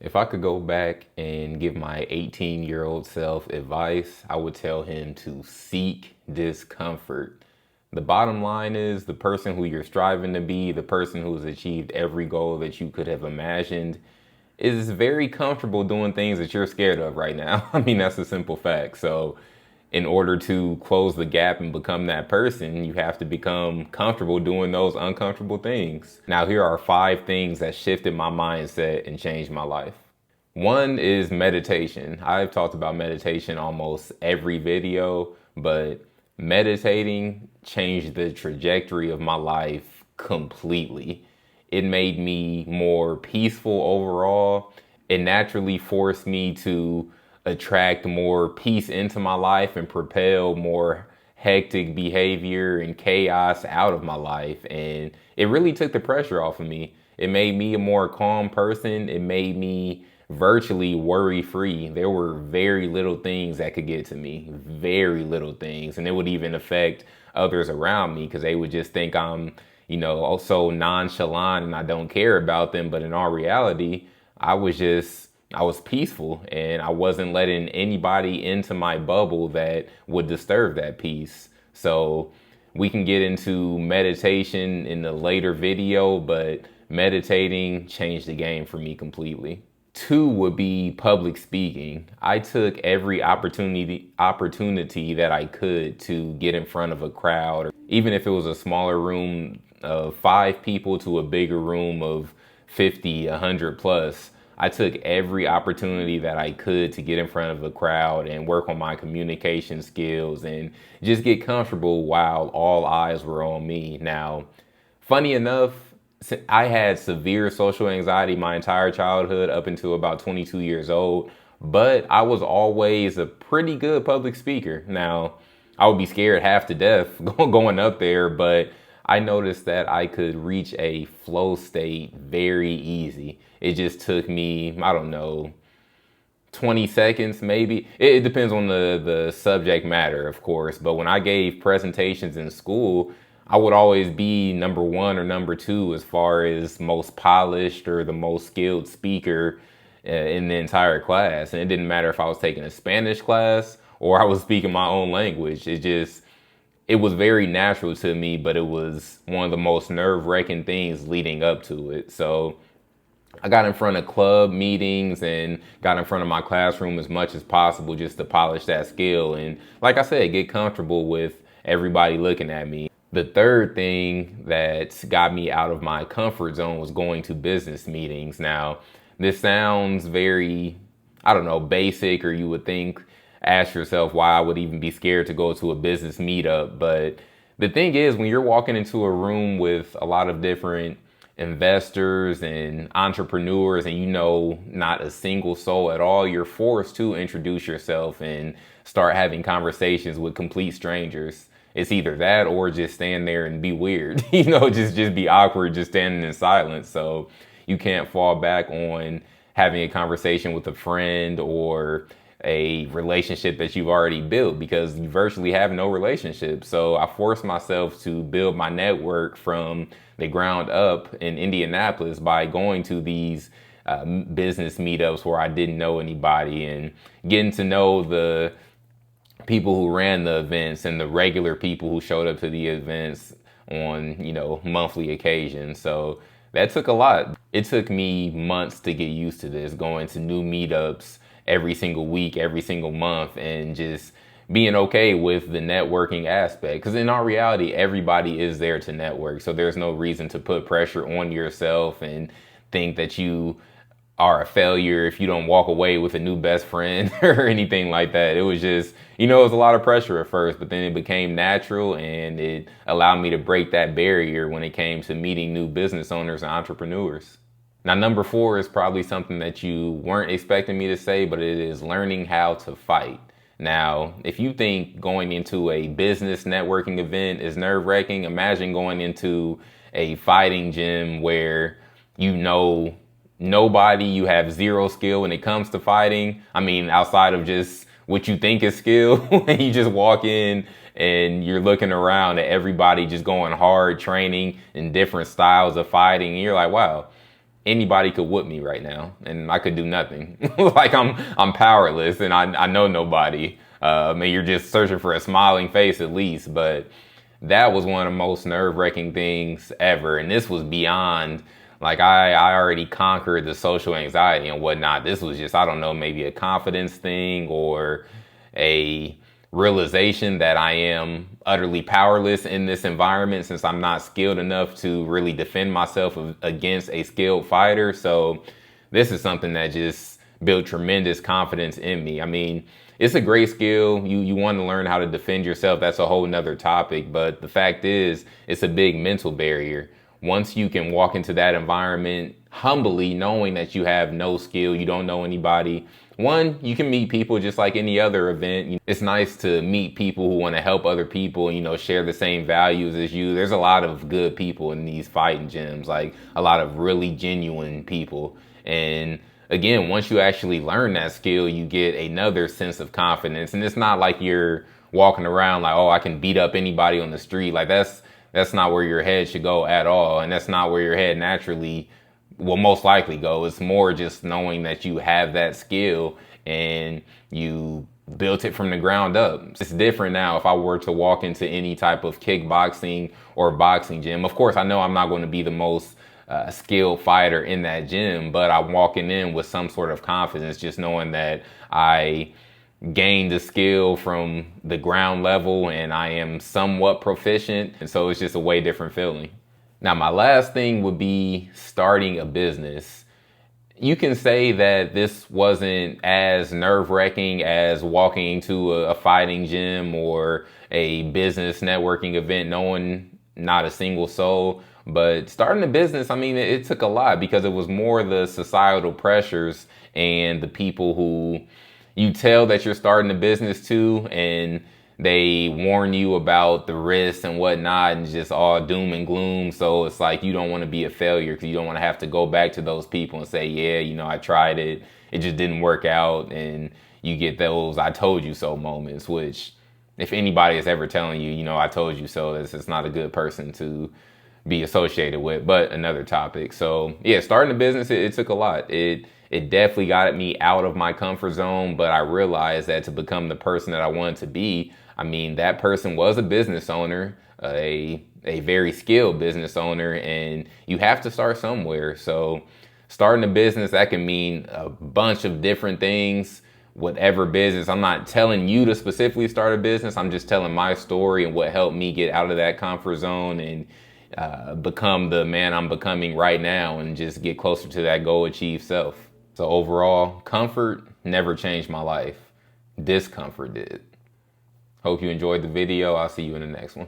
If I could go back and give my 18-year-old self advice, I would tell him to seek discomfort. The bottom line is the person who you're striving to be, the person who's achieved every goal that you could have imagined, is very comfortable doing things that you're scared of right now. I mean, that's a simple fact. So, in order to close the gap and become that person, you have to become comfortable doing those uncomfortable things. Now, here are 5 things that shifted my mindset and changed my life. One is meditation. I've talked about meditation almost every video, but meditating changed the trajectory of my life completely. It made me more peaceful overall. It naturally forced me to attract more peace into my life and propel more hectic behavior and chaos out of my life. And it really took the pressure off of me. It made me a more calm person. It made me virtually worry free. There were very little things that could get to me, very little things. And it would even affect others around me because they would just think I'm, also nonchalant and I don't care about them. But in all reality, I was peaceful and I wasn't letting anybody into my bubble that would disturb that peace. So we can get into meditation in the later video, but meditating changed the game for me completely. 2 would be public speaking. I took every opportunity that I could to get in front of a crowd, or even if it was a smaller room of 5 people to a bigger room of 50, 100 plus. I took every opportunity that I could to get in front of a crowd and work on my communication skills and just get comfortable while all eyes were on me. Now, funny enough, I had severe social anxiety my entire childhood up until about 22 years old, but I was always a pretty good public speaker. Now, I would be scared half to death going up there, but I noticed that I could reach a flow state very easy. It just took me, I don't know, 20 seconds maybe. It depends on the subject matter, of course. But when I gave presentations in school, I would always be number 1 or number 2 as far as most polished or the most skilled speaker in the entire class. And it didn't matter if I was taking a Spanish class or I was speaking my own language. It was very natural to me, but it was one of the most nerve-wracking things leading up to it. So I got in front of club meetings and got in front of my classroom as much as possible just to polish that skill. And like I said, get comfortable with everybody looking at me. The third thing that got me out of my comfort zone was going to business meetings. Now, this sounds very, basic, or you would ask yourself why I would even be scared to go to a business meetup. But the thing is, when you're walking into a room with a lot of different investors and entrepreneurs and not a single soul at all, you're forced to introduce yourself and start having conversations with complete strangers. It's either that or just stand there and be weird, just be awkward, just standing in silence. So you can't fall back on having a conversation with a friend or a relationship that you've already built because you virtually have no relationship. So I forced myself to build my network from the ground up in Indianapolis by going to these business meetups where I didn't know anybody and getting to know the people who ran the events and the regular people who showed up to the events on, monthly occasions. So that took a lot. It took me months to get used to this, going to new meetups every single week, every single month, and just being okay with the networking aspect. Because in all reality, everybody is there to network. So there's no reason to put pressure on yourself and think that you are a failure if you don't walk away with a new best friend or anything like that. It was just, it was a lot of pressure at first, but then it became natural and it allowed me to break that barrier when it came to meeting new business owners and entrepreneurs. Now, number 4 is probably something that you weren't expecting me to say, but it is learning how to fight. Now, if you think going into a business networking event is nerve-wracking, imagine going into a fighting gym where nobody, you have zero skill when it comes to fighting. I mean, outside of just what you think is skill, and you just walk in and you're looking around at everybody just going hard, training in different styles of fighting. And you're like, wow, anybody could whoop me right now and I could do nothing. Like I'm powerless and I know nobody. And you're just searching for a smiling face at least. But that was one of the most nerve-wracking things ever. And this was beyond, like, I already conquered the social anxiety and whatnot. This was just, I don't know, maybe a confidence thing or a realization that I am utterly powerless in this environment since I'm not skilled enough to really defend myself against a skilled fighter. So this is something that just built tremendous confidence in me. I mean, it's a great skill. You want to learn how to defend yourself. That's a whole nother topic. But the fact is, it's a big mental barrier. Once you can walk into that environment humbly, knowing that you have no skill, you don't know anybody. One, you can meet people just like any other event. It's nice to meet people who want to help other people, share the same values as you. There's a lot of good people in these fighting gyms, like a lot of really genuine people. And again, once you actually learn that skill, you get another sense of confidence. And it's not like you're walking around like, oh, I can beat up anybody on the street. Like that's not where your head should go at all. And that's not where your head naturally will most likely go. It's more just knowing that you have that skill and you built it from the ground up. It's different now if I were to walk into any type of kickboxing or boxing gym. Of course, I know I'm not going to be the most skilled fighter in that gym, but I'm walking in with some sort of confidence, just knowing that I gained the skill from the ground level and I am somewhat proficient. And so it's just a way different feeling. Now, my last thing would be starting a business. You can say that this wasn't as nerve-wracking as walking into a fighting gym or a business networking event, knowing not a single soul. But starting a business, I mean, it took a lot because it was more the societal pressures and the people who you tell that you're starting a business to, and they warn you about the risks and whatnot and just all doom and gloom. So it's like you don't want to be a failure because you don't want to have to go back to those people and say, yeah, I tried it. It just didn't work out. And you get those I told you so moments, which if anybody is ever telling you, I told you so, it's not a good person to be associated with, but another topic. So yeah, starting a business, it took a lot. It definitely got me out of my comfort zone, but I realized that to become the person that I wanted to be, I mean, that person was a business owner, a very skilled business owner, and you have to start somewhere. So starting a business, that can mean a bunch of different things, whatever business. I'm not telling you to specifically start a business. I'm just telling my story and what helped me get out of that comfort zone and become the man I'm becoming right now and just get closer to that goal achieved self. So overall, comfort never changed my life. Discomfort did. Hope you enjoyed the video. I'll see you in the next one.